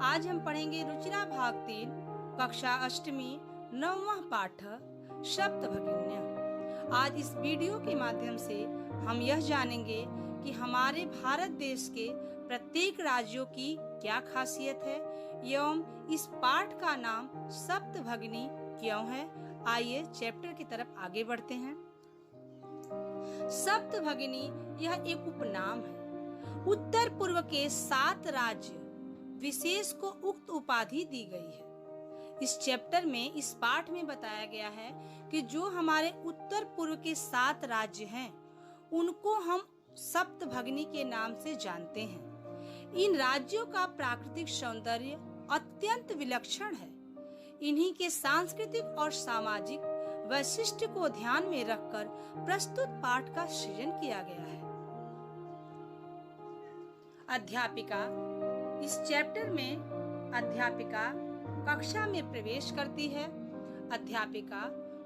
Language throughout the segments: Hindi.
आज हम पढ़ेंगे रुचिरा भाग 3 कक्षा अष्टमी 9वां पाठ सप्तभगिन्या। आज इस वीडियो के माध्यम से हम यह जानेंगे कि हमारे भारत देश के प्रत्येक राज्यों की क्या खासियत है एवं इस पाठ का नाम सप्तभगिनी क्यों है। आइए चैप्टर की तरफ आगे बढ़ते हैं। सप्तभगिनी यह एक उपनाम है। उत्तर पूर्व के 7 राज्य विशेष को उक्त उपाधि दी गई है। इस चैप्टर में इस पाठ में बताया गया है कि जो हमारे उत्तर पूर्व के 7 राज्य हैं उनको हम सप्तभगिनी के नाम से जानते हैं। इन राज्यों का प्राकृतिक सौंदर्य अत्यंत विलक्षण है। इन्हीं के सांस्कृतिक और सामाजिक वैशिष्ट्य को ध्यान में रखकर प्रस्तुत पाठ का सृजन किया गया है। अध्यापिका इस चैप्टर में अध्यापिका कक्षा में प्रवेश करती है। अध्यापिका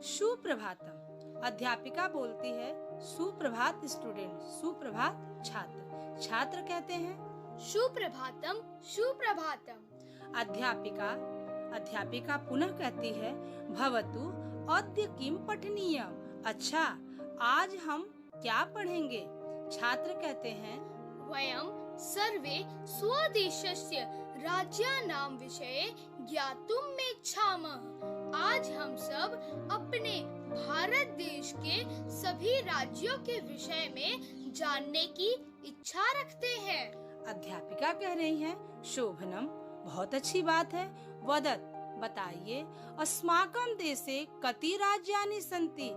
सुप्रभातम। अध्यापिका बोलती है सुप्रभात स्टूडेंट, सुप्रभात छात्र। छात्र कहते हैं सुप्रभातम सुप्रभातम। अध्यापिका पुनः कहती है भवतु अद्य किम पठनीयम्। अच्छा, आज हम क्या पढ़ेंगे। छात्र कहते हैं वयं सर्वे स्वदेशस्य राज्यानां विषये ज्ञातुम् इच्छामः। आज हम सब अपने भारत देश के सभी राज्यों के विषय में जानने की इच्छा रखते हैं। अध्यापिका कह रही हैं शोभनम, बहुत अच्छी बात है। वदत, बताइए अस्माकं देशे कति राज्यानि सन्ति।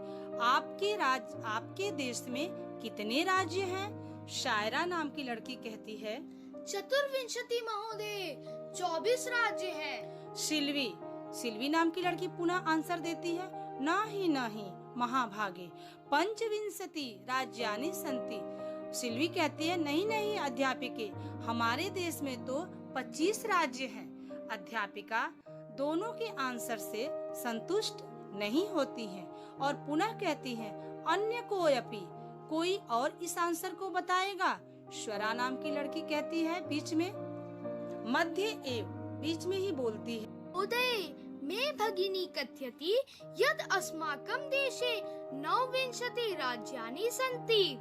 आपके देश में कितने राज्य हैं। शायरा नाम की लड़की कहती है चतुर्विंशति महोदय, 24 राज्य हैं। सिल्वी नाम की लड़की पुनः आंसर देती है नहीं महाभागे पंचविंशति राज्यानि सन्ति। सिल्वी कहती है नहीं अध्यापिके, हमारे देश में तो 25 राज्य हैं। अध्यापिका दोनों के आंसर से संतुष्ट नहीं होती हैं और पुनः कहती हैं अन्य कोई और इस आंसर को बताएगा। स्वरा नाम की लड़की कहती है बीच में ही बोलती है उदय मे भगिनी कथयति यद अस्माकं देशे 29 राज्यानि सन्ति।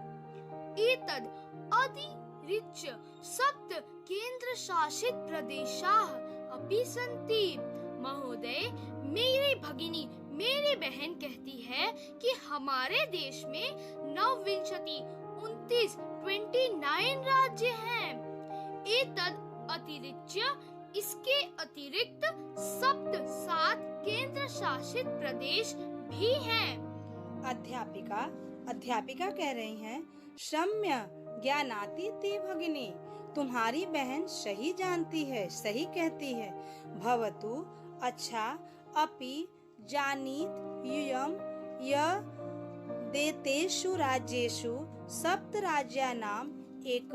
एतद् अतिरिच्य 7 केंद्र शासित प्रदेशाः अपि सन्ति। महोदय, मेरी भगिनी मेरी बहन कहती है कि हमारे देश में 29 राज्य हैं। एतद् अतिरिच्य, इसके अतिरिक्त 7 केंद्र शासित प्रदेश भी हैं। अध्यापिका कह रही हैं सम्य ज्ञानाति ते भगिनी, तुम्हारी बहन सही जानती है, सही कहती है। भवतु, अच्छा, अपि जानीत यूयम य देतेषु राज्येषु 7 राज्यानाम् एक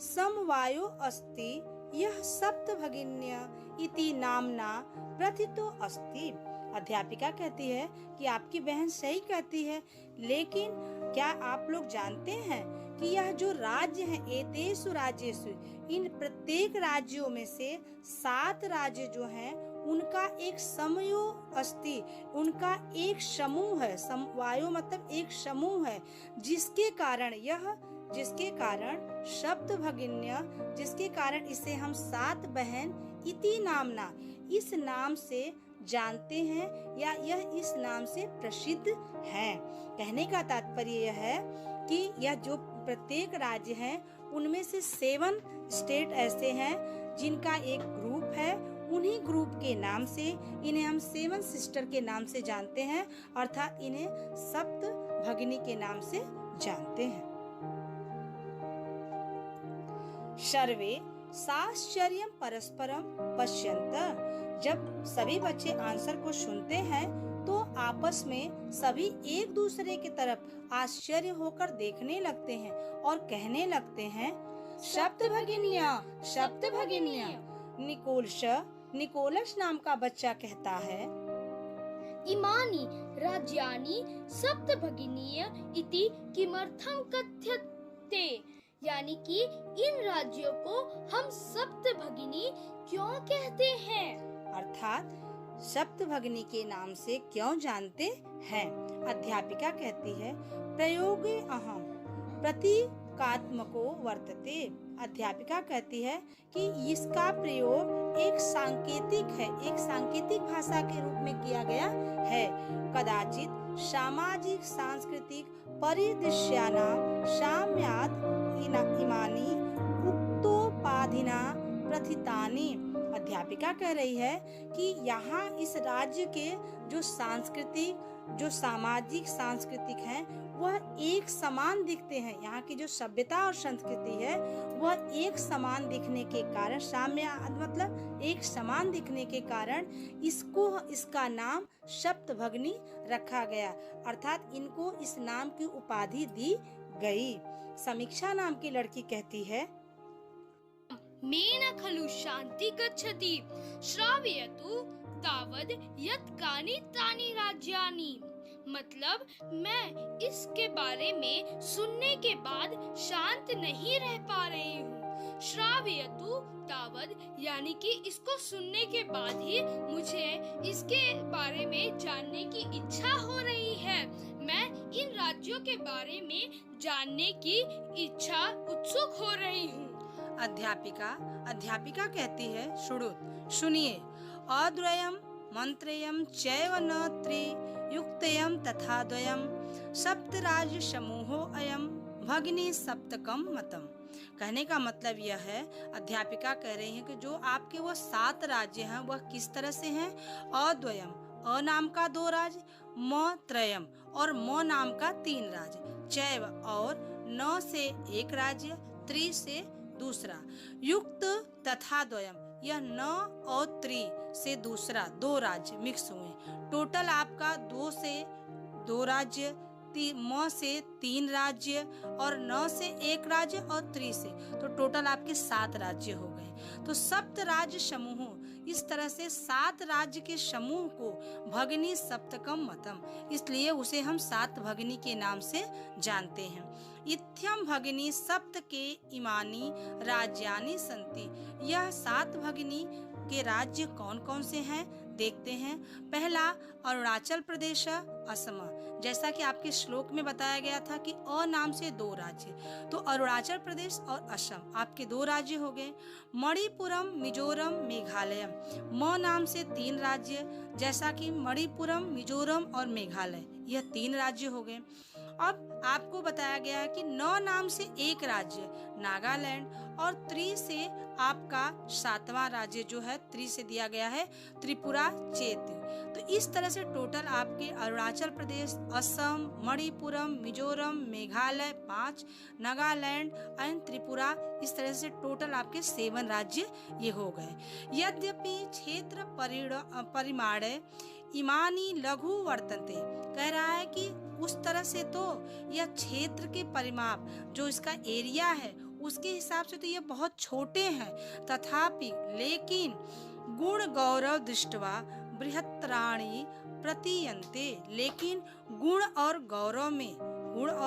समवायो अस्ति यह सप्तभगिन्या इति नाम्ना प्रथितो अस्ति। अध्यापिका कहती है कि आपकी बहन सही कहती है, लेकिन क्या आप लोग जानते हैं कि यह जो राज्य है एतेषु राज्येषु, इन प्रत्येक राज्यों में से 7 राज्य जो हैं उनका एक समयो अस्ति, उनका एक समूह है। समवायो मतलब एक समूह है, जिसके कारण सप्तभगिन्या, जिसके कारण इसे हम 7 बहन इति नामना, इस नाम से जानते हैं या यह इस नाम से प्रसिद्ध है। कहने का तात्पर्य यह है कि यह जो प्रत्येक राज्य है उनमें से 7 स्टेट ऐसे हैं जिनका एक ग्रुप है। उन्हीं ग्रुप के नाम से इन्हें हम 7 सिस्टर के नाम से जानते हैं, अर्थात इन्हें सप्तभगिनी के नाम से जानते हैं। सर्वे साश्चर्यं परस्परं पश्यन्तः। जब सभी बच्चे आंसर को सुनते हैं तो आपस में सभी एक दूसरे की तरफ आश्चर्य होकर देखने लगते हैं और कहने लगते हैं सप्तभगिन्या। निकोलस नाम का बच्चा कहता है इमानि राज्यानि सप्तभगिनीय इति किमर्थं कथ्यते। यानी कि इन राज्यों को हम सप्तभगिनी क्यों कहते हैं? अर्थात सप्तभगिनी के नाम से क्यों जानते हैं? अध्यापिका कहती है, प्रयोगे अहम प्रतीकात्मको वर्तते। अध्यापिका कहती है कि इसका प्रयोग एक सांकेतिक भाषा के रूप में किया गया है। कदाचित सामाजिक सांस्कृतिक परिदृश्यानां साम्यात् इमानि उक्तोपाधिना प्रथितानि। अध्यापिका कह रही है कि यहाँ इस राज्य के जो सामाजिक सांस्कृतिक हैं वह एक समान दिखते हैं। यहाँ की जो सभ्यता और संस्कृति है वह एक समान दिखने के कारण, साम्य मतलब एक समान दिखने के कारण इसका नाम सप्तभगिनी रखा गया, अर्थात इनको इस नाम की उपाधि दी गई। समीक्षा नाम की लड़की कहती है, मेन खलु शांति गच्छति श्रावयतु तावद यत् कानि तानि राज्यानि। मतलब मैं इसके बारे में सुनने के बाद शांत नहीं रह पा रही हूँ। श्रावयतु तावद यानी कि इसको सुनने के बाद ही मुझे इसके बारे में जानने की इच्छा हो रही है। मैं इन राज्यों के बारे में जानने की इच्छा उत्सुक हो रही हूँ। अध्यापिका कहती है, सुनिए, अद्वयम् मंत्रेयम् चैव न त्रियुक्तयम् तथा द्वयम् सप्तराज्य समूहो अयम् भगिनी सप्तकम मतम। कहने का मतलब यह है, अध्यापिका कह रही है कि जो आपके वो 7 राज्य हैं वह किस तरह से हैं? अद्वयम्, अ नाम का 2 राज्य, म त्रयम् और म नाम का 3 राज्य, चैव और न से 1 राज्य, त्रि से दूसरा, युक्त तथा द्वयम्, यह न और त्रि से दूसरा 2 राज्य मिक्स हुए। टोटल आपका 2 से 2 राज्य, म से 3 राज्य और न से 1 राज्य और त्रि से, तो टोटल आपके 7 राज्य हो गए। तो सप्त राज्य समूह, इस तरह से 7 राज्य के समूह को भगिनी सप्तकम मतम, इसलिए उसे हम 7 भगिनी के नाम से जानते हैं। इत्थम भगिनी सप्त के इमानी राज्यानि संति। यह 7 भगिनी के राज्य कौन कौन से हैं देखते हैं। पहला अरुणाचल प्रदेश, असम। जैसा कि आपके श्लोक में बताया गया था कि अ नाम से 2 राज्य, तो अरुणाचल प्रदेश और असम आपके 2 राज्य हो गए। मणिपुरम, मिजोरम, मेघालय, म नाम से 3 राज्य, जैसा कि मणिपुरम, मिजोरम और मेघालय, यह 3 राज्य हो गए। अब आपको बताया गया है कि न नाम से 1 राज्य नागालैंड और त्रि से आपका 7वां राज्य जो है त्रि से दिया गया है त्रिपुरा चेती। तो इस तरह से टोटल आपके अरुणाचल प्रदेश, असम, मणिपुरम, मिजोरम, मेघालय 5, नागालैंड एंड त्रिपुरा, इस तरह से टोटल आपके 7 राज्य ये हो गए। यद्यपि क्षेत्र परिमाणे इमानी लघु वर्तन्ते, कह रहा है कि उस तरह से तो यह क्षेत्र के परिमाप, जो इसका एरिया है उसके हिसाब से तो ये बहुत छोटे हैं, तथापि लेकिन गुण गौरव दृष्टवा बृहत्तराणि प्रतीयन्ते, लेकिन गुण और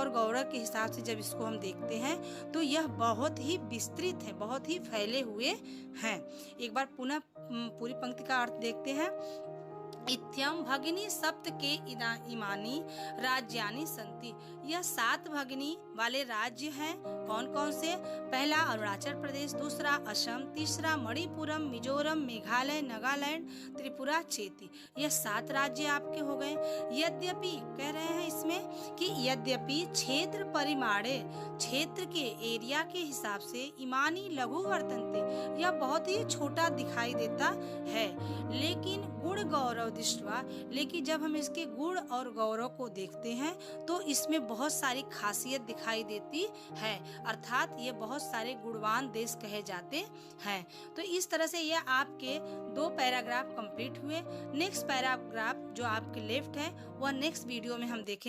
गौरव के हिसाब से जब इसको हम देखते हैं तो यह बहुत ही विस्तृत है, बहुत ही फैले हुए हैं। एक बार पुनः पूरी पंक्ति का अर्थ देखते हैं। इत्यम भगिनी सप्त के इमानी राज्यानि संति। यह 7 भगिनी वाले राज्य हैं। कौन कौन से? पहला अरुणाचल प्रदेश, दूसरा असम, तीसरा मणिपुरम, मिजोरम, मेघालय, नागालैंड, त्रिपुरा चेती, यह 7 राज्य आपके हो गए। यद्यपि कह रहे हैं इसमें कि यद्यपि क्षेत्र परिमाणे, क्षेत्र के एरिया के हिसाब से इमानी लघु वर्तन्ते, यह बहुत ही छोटा दिखाई देता है, लेकिन गुण गौरव दृष्टवा, लेकिन जब हम इसके गुण और गौरव को देखते हैं तो इसमें बहुत सारी खासियत दिखाई देती है, अर्थात ये बहुत सारे गुणवान देश कहे जाते हैं। तो इस तरह से ये आपके 2 पैराग्राफ कंप्लीट हुए। नेक्स्ट पैराग्राफ जो आपके लेफ्ट है वह नेक्स्ट वीडियो में हम देखेंगे।